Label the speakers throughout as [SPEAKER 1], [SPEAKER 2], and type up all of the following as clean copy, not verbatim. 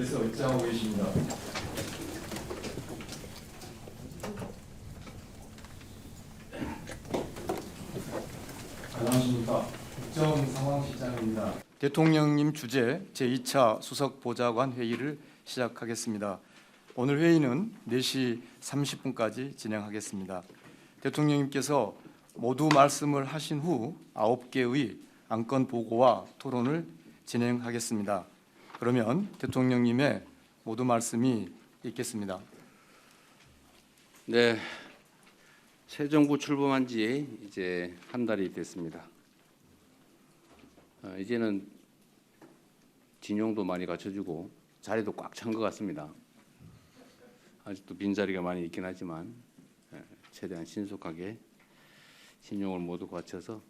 [SPEAKER 1] 대통령님께서 입장하고 계십니다. 안녕하십니까. 국정상황실장입니다. 대통령님 주재 제2차 수석보좌관 회의를 시작하겠습니다. 오늘 회의는 4시 30분까지 진행하겠습니다. 대통령님께서 모두 말씀을 하신 후 9개의 안건 보고와 토론을 진행하겠습니다. 그러면 대통령님의 모두 말씀이 있겠습니다.
[SPEAKER 2] 네, 새 정부 출범한 지 이제 한 달이 됐습니다. 이제는 진용도 많이 갖춰주고 자리도 꽉 찬 것 같습니다. 아직도 빈자리가 많이 있긴 하지만 최대한 신속하게 신용을 모두 갖춰서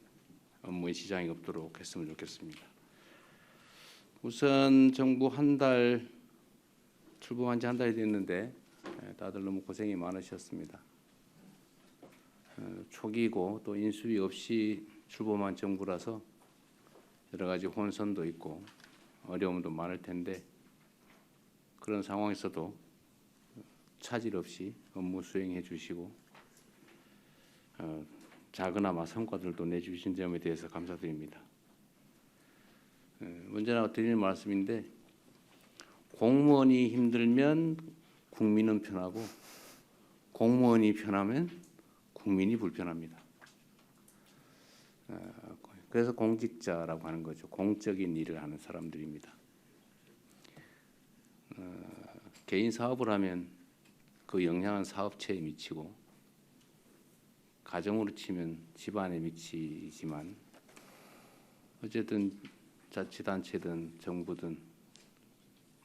[SPEAKER 2] 업무에 지장이 없도록 했으면 좋겠습니다. 우선 정부 한 달 출범한 지 한 달이 됐는데 다들 너무 고생이 많으셨습니다. 초기고 또 인수위 없이 출범한 정부라서 여러 가지 혼선도 있고 어려움도 많을 텐데 그런 상황에서도 차질 없이 업무 수행해 주시고 작으나마 성과들도 내주신 점에 대해서 감사드립니다. 언제나 드리는 말씀인데 공무원이 힘들면 국민은 편하고 공무원이 편하면 국민이 불편합니다. 그래서 공직자라고 하는 거죠. 공적인 일을 하는 사람들입니다. 개인 사업을 하면 그 영향은 사업체에 미치고 가정으로 치면 집안에 미치지만 어쨌든 자치단체든 정부든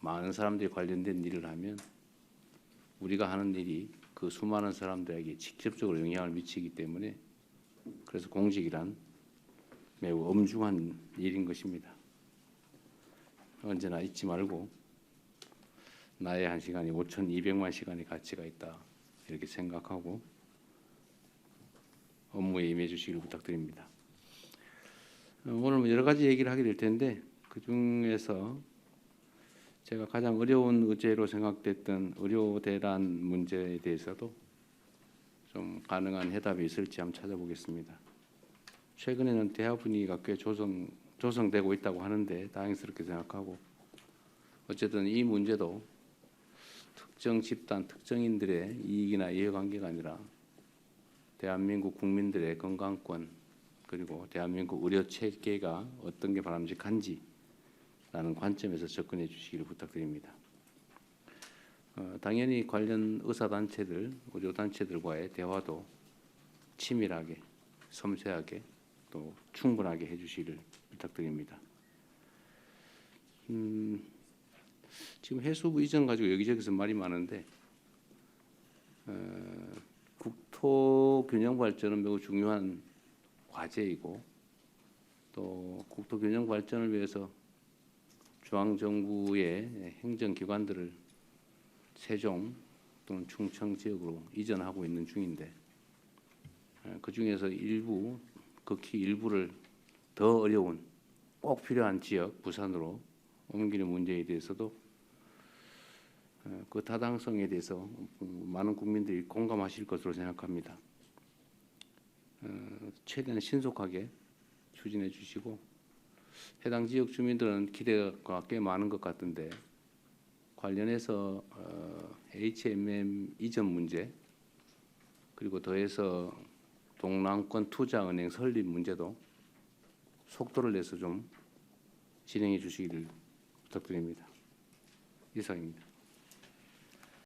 [SPEAKER 2] 많은 사람들이 관련된 일을 하면 우리가 하는 일이 그 수많은 사람들에게 직접적으로 영향을 미치기 때문에 그래서 공직이란 매우 엄중한 일인 것입니다. 언제나 잊지 말고 나의 한 시간이 5,200만 시간의 가치가 있다 이렇게 생각하고 업무에 임해 주시기를 부탁드립니다. 오늘 여러 가지 얘기를 하게 될 텐데 그 중에서 제가 가장 어려운 의제로 생각됐던 의료 대란 문제에 대해서도 좀 가능한 해답이 있을지 한번 찾아보겠습니다. 최근에는 대화 분위기가 꽤 조성되고 있다고 하는데 다행스럽게 생각하고 어쨌든 이 문제도 특정 집단, 특정인들의 이익이나 이해관계가 아니라 대한민국 국민들의 건강권 그리고 대한민국 의료 체계가 어떤 게 바람직한지라는 관점에서 접근해 주시기를 부탁드립니다. 당연히 관련 의사단체들, 의료단체들과의 대화도 치밀하게, 섬세하게 또 충분하게 해주시기를 부탁드립니다. 지금 해수부 이전 가지고 여기저기서 말이 많은데 국토 균형 발전은 매우 중요한 과제이고 또 국토 균형 발전을 위해서 중앙 정부의 행정기관들을 세종 또는 충청 지역으로 이전하고 있는 중인데 그 중에서 일부 극히 일부를 더 어려운 꼭 필요한 지역 부산으로 옮기는 문제에 대해서도 그 타당성에 대해서 많은 국민들이 공감하실 것으로 생각합니다. 최대한 신속하게 추진해 주시고 해당 지역 주민들은 기대가 꽤 많은 것 같은데 관련해서 HMM 이전 문제 그리고 더해서 동남권 투자은행 설립 문제도 속도를 내서 좀 진행해 주시기를 부탁드립니다. 이상입니다.